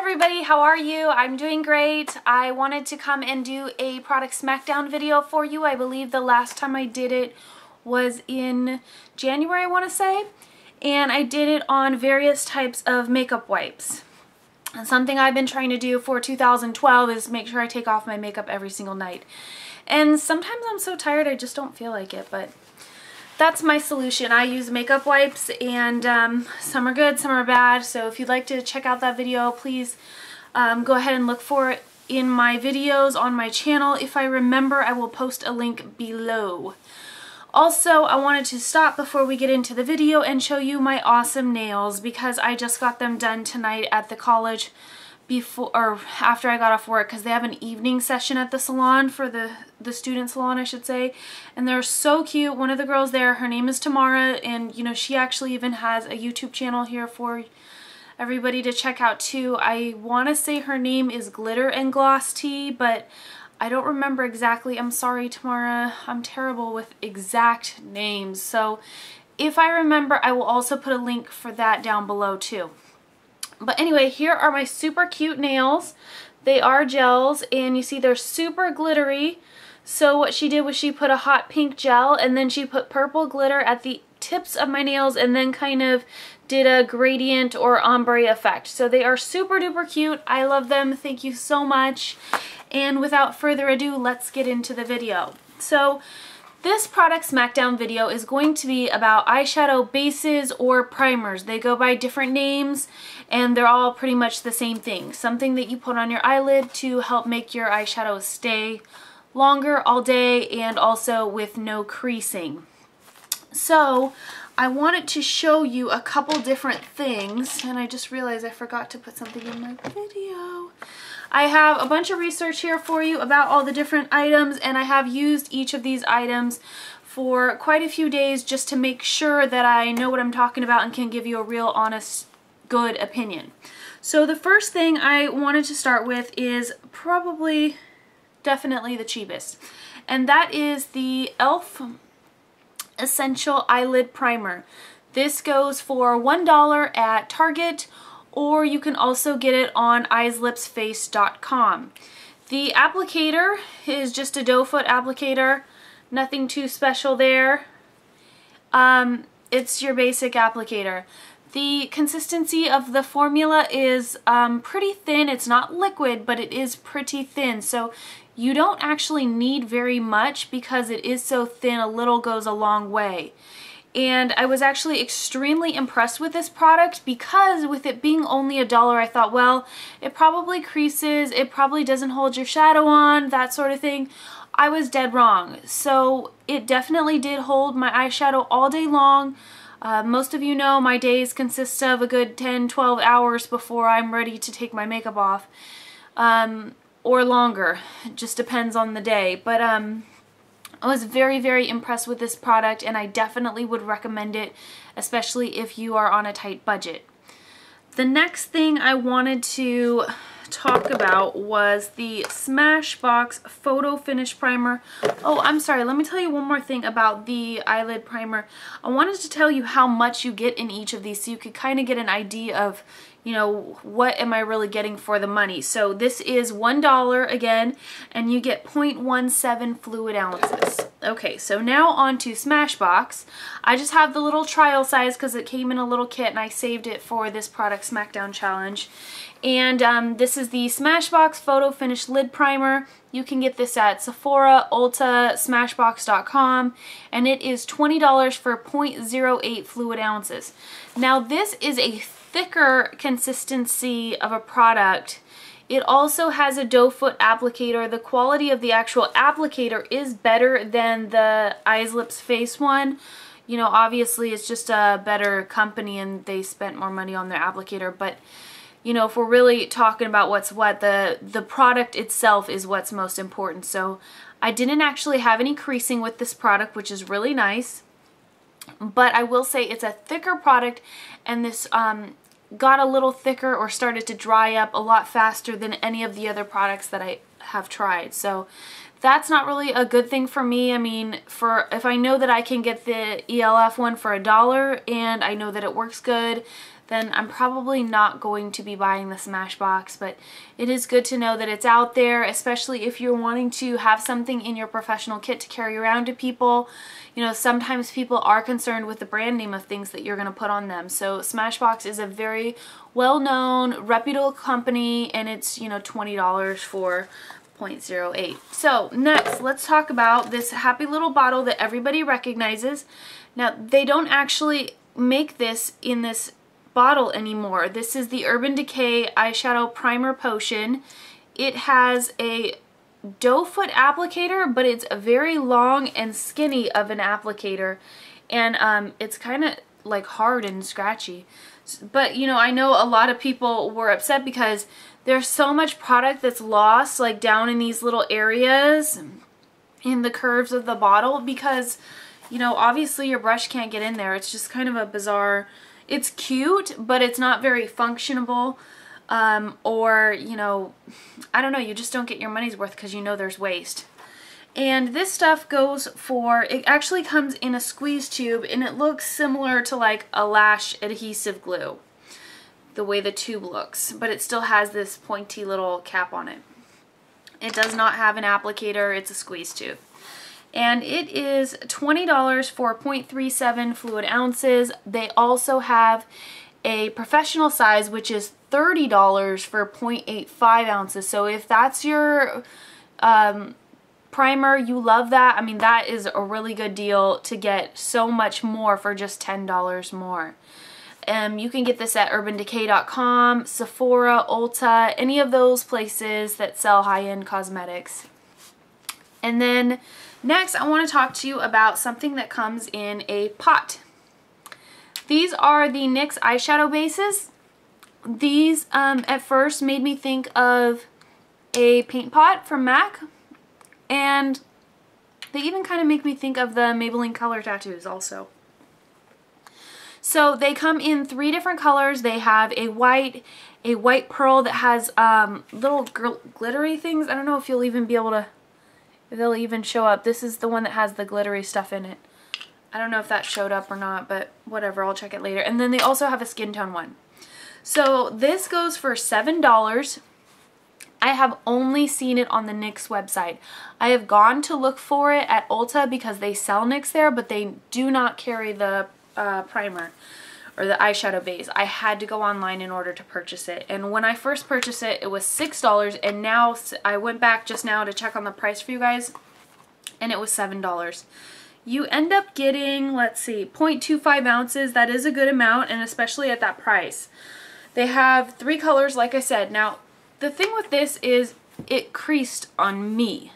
everybody, how are you? I'm doing great. I wanted to come and do a product Smackdown video for you. I believe the last time I did it was in January, I want to say. And I did it on various types of makeup wipes. And something I've been trying to do for 2012 is make sure I take off my makeup every single night. And sometimes I'm so tired I just don't feel like it, but that's my solution. I use makeup wipes, and some are good, some are bad. So if you'd like to check out that video, please go ahead and look for it in my videos on my channel. If I remember, I will post a link below. Also, I wanted to stop before we get into the video and show you my awesome nails, because I just got them done tonight at the college before or after I got off work, because they have an evening session at the salon, for the student salon I should say, and they're so cute. One of the girls there, her name is Tamara, and you know, she actually even has a YouTube channel here for everybody to check out too. I want to say her name is Glitter and Gloss Tea, but I don't remember exactly. I'm sorry, Tamara, I'm terrible with exact names, so if I remember I will also put a link for that down below too. But anyway, here are my super cute nails. They are gels, and you see they're super glittery. So what she did was she put a hot pink gel, and then she put purple glitter at the tips of my nails, and then kind of did a gradient or ombre effect. So they are super duper cute. I love them. Thank you so much. And without further ado, let's get into the video. So this product Smackdown video is going to be about eyeshadow bases or primers. They go by different names, and they're all pretty much the same thing. Something that you put on your eyelid to help make your eyeshadow stay longer all day, and also with no creasing. So I wanted to show you a couple different things, and I just realized I forgot to put something in my video. I have a bunch of research here for you about all the different items, and I have used each of these items for quite a few days just to make sure that I know what I'm talking about and can give you a real honest, good opinion. So the first thing I wanted to start with is probably definitely the cheapest, and that is the E.L.F. Essential Eyelid Primer. This goes for $1 at Target, or you can also get it on eyeslipsface.com. The applicator is just a doe foot applicator, nothing too special there. It's your basic applicator. The consistency of the formula is pretty thin. It's not liquid, but it is pretty thin, so you don't actually need very much because it is so thin. A little goes a long way. And I was actually extremely impressed with this product, because with it being only $1, I thought, well, it probably creases, it probably doesn't hold your shadow on, that sort of thing. I was dead wrong. So it definitely did hold my eyeshadow all day long. Most of you know my days consist of a good 10-12 hours before I'm ready to take my makeup off, or longer. It just depends on the day. But I was very, very impressed with this product, and I definitely would recommend it, especially if you are on a tight budget. The next thing I wanted to talk about was the Smashbox Photo Finish Primer. Oh, I'm sorry, let me tell you one more thing about the eyelid primer. I wanted to tell you how much you get in each of these so you could kind of get an idea of, you know, what am I really getting for the money. So this is $1 again, and you get 0.17 fluid ounces. Okay, so now on to Smashbox. I just have the little trial size because it came in a little kit, and I saved it for this product Smackdown challenge. And this is the Smashbox Photo Finish Lid Primer. You can get this at Sephora, Ulta, Smashbox.com, and it is $20 for 0.08 fluid ounces. Now this is a thicker consistency of a product. It also has a doe foot applicator. The quality of the actual applicator is better than the Eyes Lips Face one. You know, obviously it's just a better company and they spent more money on their applicator, but you know, if we're really talking about what's what, the product itself is what's most important. So I didn't actually have any creasing with this product, which is really nice. But I will say it's a thicker product, and this got a little thicker or started to dry up a lot faster than any of the other products that I have tried. So that's not really a good thing for me. I mean, if I know that I can get the E.L.F. one for $1 and I know that it works good, then I'm probably not going to be buying the Smashbox, but it is good to know that it's out there, especially if you're wanting to have something in your professional kit to carry around to people. You know, sometimes people are concerned with the brand name of things that you're going to put on them. So Smashbox is a very well-known, reputable company, and it's, you know, $20 for 0.08. So next, let's talk about this happy little bottle that everybody recognizes. Now, they don't actually make this in this bottle anymore. This is the Urban Decay Eyeshadow Primer Potion. It has a doe foot applicator, but it's a very long and skinny of an applicator, and it's kind of like hard and scratchy. But you know, I know a lot of people were upset because there's so much product that's lost, like down in these little areas in the curves of the bottle, because you know, obviously your brush can't get in there. It's just kind of a bizarre, it's cute, but it's not very functionable. Or, you know, I don't know, you just don't get your money's worth because you know there's waste. And this stuff goes for, it actually comes in a squeeze tube, and it looks similar to like a lash adhesive glue, the way the tube looks, but it still has this pointy little cap on it. It does not have an applicator, it's a squeeze tube. And it is $20 for 0.37 fluid ounces. They also have a professional size, which is $30 for 0.85 ounces. So if that's your primer, you love that. I mean, that is a really good deal to get so much more for just $10 more. You can get this at urbandecay.com, Sephora, Ulta, any of those places that sell high-end cosmetics. And then next, I want to talk to you about something that comes in a pot. These are the NYX Eye Shadow Bases. These at first made me think of a paint pot from MAC, and they even kind of make me think of the Maybelline Color Tattoos also. So they come in 3 different colors. They have a white pearl that has little glittery things. I don't know if you'll even be able to, if they'll even show up. This is the one that has the glittery stuff in it. I don't know if that showed up or not, but whatever, I'll check it later. And then they also have a skin tone one. So this goes for $7. I have only seen it on the NYX website. I have gone to look for it at Ulta because they sell NYX there, but they do not carry the primer or the eyeshadow base. I had to go online in order to purchase it. And when I first purchased it, it was $6, and now I went back just now to check on the price for you guys, and it was $7. You end up getting, let's see, 0.25 ounces. That is a good amount, and especially at that price. They have 3 colors, like I said. Now, the thing with this is it creased on me.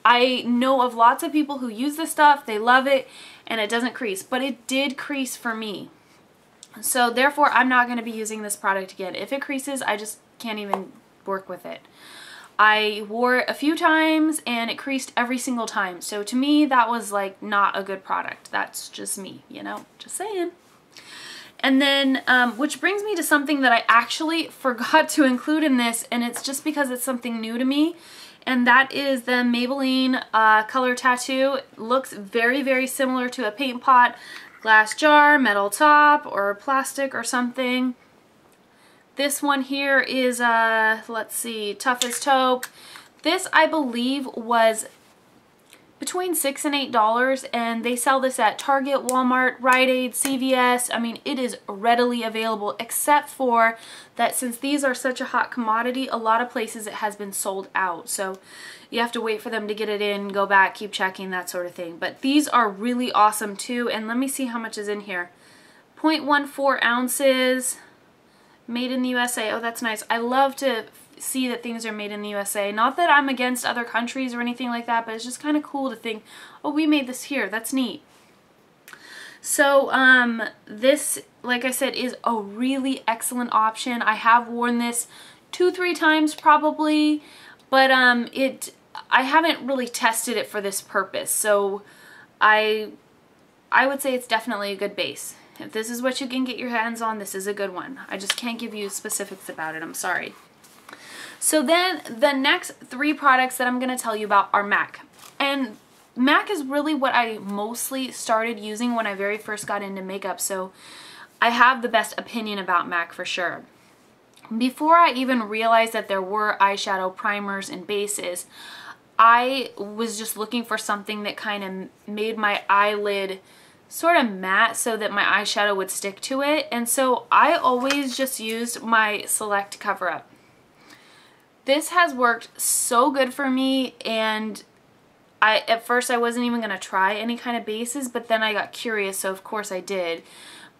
I know of lots of people who use this stuff, they love it, and it doesn't crease, but it did crease for me. So therefore, I'm not going to be using this product again. If it creases, I just can't even work with it. I wore it a few times and it creased every single time. So to me, that was like not a good product. That's just me, you know, just saying. And then, which brings me to something that I actually forgot to include in this, and it's just because it's something new to me, and that is the Maybelline Color Tattoo. It looks very, very similar to a paint pot, glass jar, metal top, or plastic or something. This one here is, let's see, Tough as Taupe. This, I believe, was between $6 and $8, and they sell this at Target, Walmart, Rite Aid, CVS. I mean, it is readily available, except for that since these are such a hot commodity, a lot of places it has been sold out. So you have to wait for them to get it in, go back, keep checking, that sort of thing. But these are really awesome too, and let me see how much is in here. 0.14 ounces, made in the USA. Oh, that's nice. I love to see that things are made in the USA. Not that I'm against other countries or anything like that, but it's just kind of cool to think, oh, we made this here. That's neat. So this, like I said, is a really excellent option. I have worn this 2-3 times probably, but I haven't really tested it for this purpose. So I would say it's definitely a good base. If this is what you can get your hands on, this is a good one. I just can't give you specifics about it. I'm sorry. So then the next 3 products that I'm going to tell you about are MAC. And MAC is really what I mostly started using when I very first got into makeup. So I have the best opinion about MAC for sure. Before I even realized that there were eyeshadow primers and bases, I was just looking for something that kind of made my eyelid sort of matte so that my eyeshadow would stick to it. And so I always just used my Select cover-up. This has worked so good for me, and at first I wasn't even going to try any kind of bases, but then I got curious, so of course I did.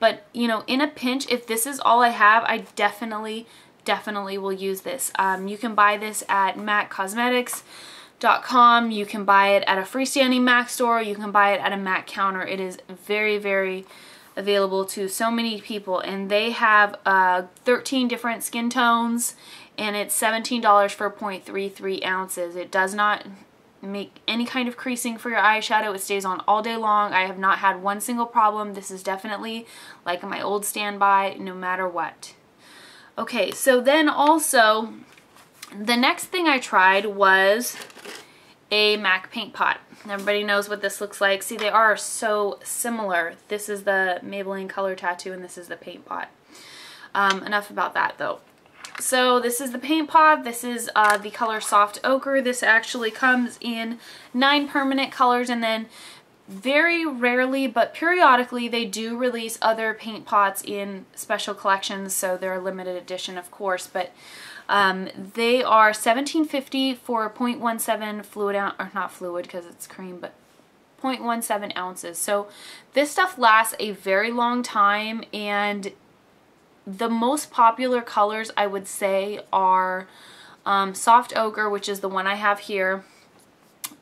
But, you know, in a pinch, if this is all I have, I definitely will use this. You can buy this at MACcosmetics.com. You can buy it at a freestanding MAC store. You can buy it at a MAC counter. It is very available to so many people, and they have 13 different skin tones, and it's $17 for 0.33 ounces. It does not make any kind of creasing for your eyeshadow. It stays on all day long. I have not had one single problem. This is definitely like my old standby, no matter what. Okay, so then also the next thing I tried was a MAC paint pot. Everybody knows what this looks like. See, they are so similar. This is the Maybelline Color Tattoo, and this is the paint pot. Enough about that though. So this is the paint pot. This is the color Soft Ochre. This actually comes in 9 permanent colors, and then very rarely but periodically they do release other paint pots in special collections, so they're a limited edition of course, but they are $17.50 for 0.17 fluid ounce, or not fluid because it's cream, but 0.17 ounces. So this stuff lasts a very long time, and the most popular colors I would say are Soft Ochre, which is the one I have here,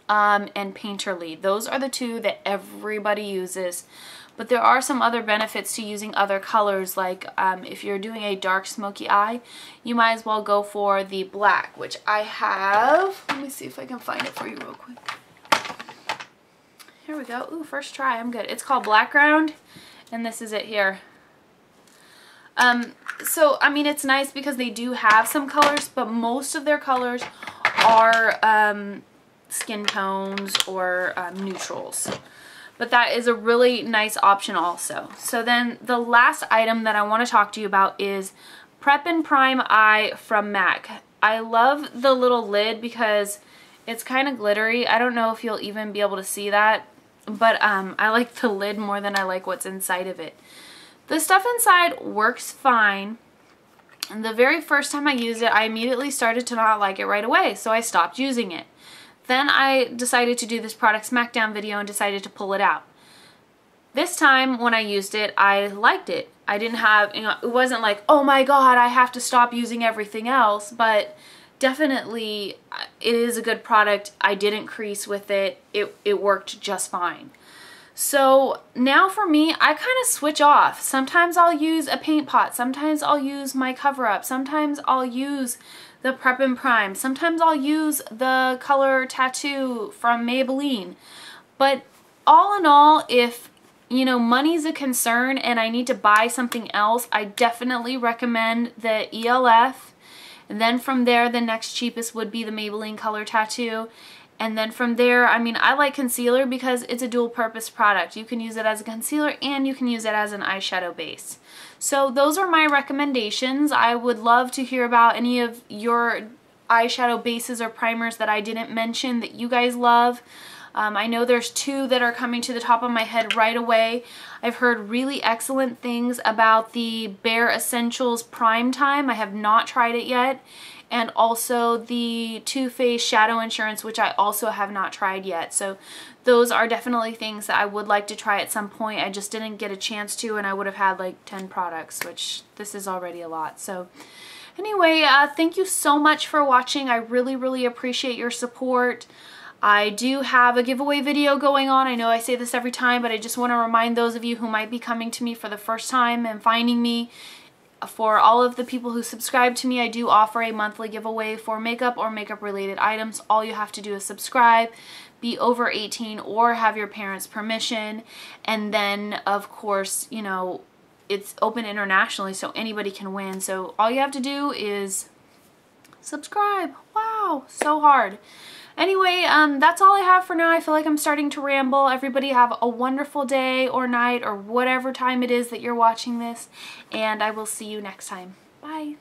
and Painterly. Those are the two that everybody uses. But there are some other benefits to using other colors, like if you're doing a dark smoky eye, you might as well go for the black, which I have. Let me see if I can find it for you real quick. Here we go. Ooh, first try. I'm good. It's called Black Ground, and this is it here. So, I mean, it's nice because they do have some colors, but most of their colors are skin tones or neutrals. But that is a really nice option also. So then the last item that I want to talk to you about is Prep and Prime Eye from MAC. I love the little lid because it's kind of glittery. I don't know if you'll even be able to see that, but I like the lid more than I like what's inside of it. The stuff inside works fine. And the very first time I used it, I immediately started to not like it right away, so I stopped using it. Then I decided to do this product Smackdown video and decided to pull it out. This time when I used it, I liked it. I didn't have, you know, it wasn't like, oh my god, I have to stop using everything else, but definitely it is a good product. I didn't crease with it. It worked just fine. So now for me, I kind of switch off. Sometimes I'll use a paint pot. Sometimes I'll use my cover-up. Sometimes I'll use the Prep and Prime. Sometimes I'll use the Color Tattoo from Maybelline. But all in all, if, you know, money's a concern and I need to buy something else, I definitely recommend the E.L.F. And then from there, the next cheapest would be the Maybelline Color Tattoo. And then from there, I mean, I like concealer because it's a dual purpose product. You can use it as a concealer and you can use it as an eyeshadow base. So those are my recommendations. I would love to hear about any of your eyeshadow bases or primers that I didn't mention that you guys love. I know there's 2 that are coming to the top of my head right away. I've heard really excellent things about the Bare Essentials Prime Time. I have not tried it yet. And also the Too Faced Shadow Insurance, which I also have not tried yet. So those are definitely things that I would like to try at some point. I just didn't get a chance to, and I would have had like 10 products, which this is already a lot. So anyway, thank you so much for watching. I really appreciate your support. I do have a giveaway video going on. I know I say this every time, but I just want to remind those of you who might be coming to me for the first time and finding me. For all of the people who subscribe to me, I do offer a monthly giveaway for makeup or makeup related items. All you have to do is subscribe, be over 18 or have your parents' permission, and then of course, you know, it's open internationally so anybody can win. So all you have to do is subscribe. Wow, so hard. Anyway, that's all I have for now. I feel like I'm starting to ramble. Everybody have a wonderful day or night or whatever time it is that you're watching this, and I will see you next time. Bye.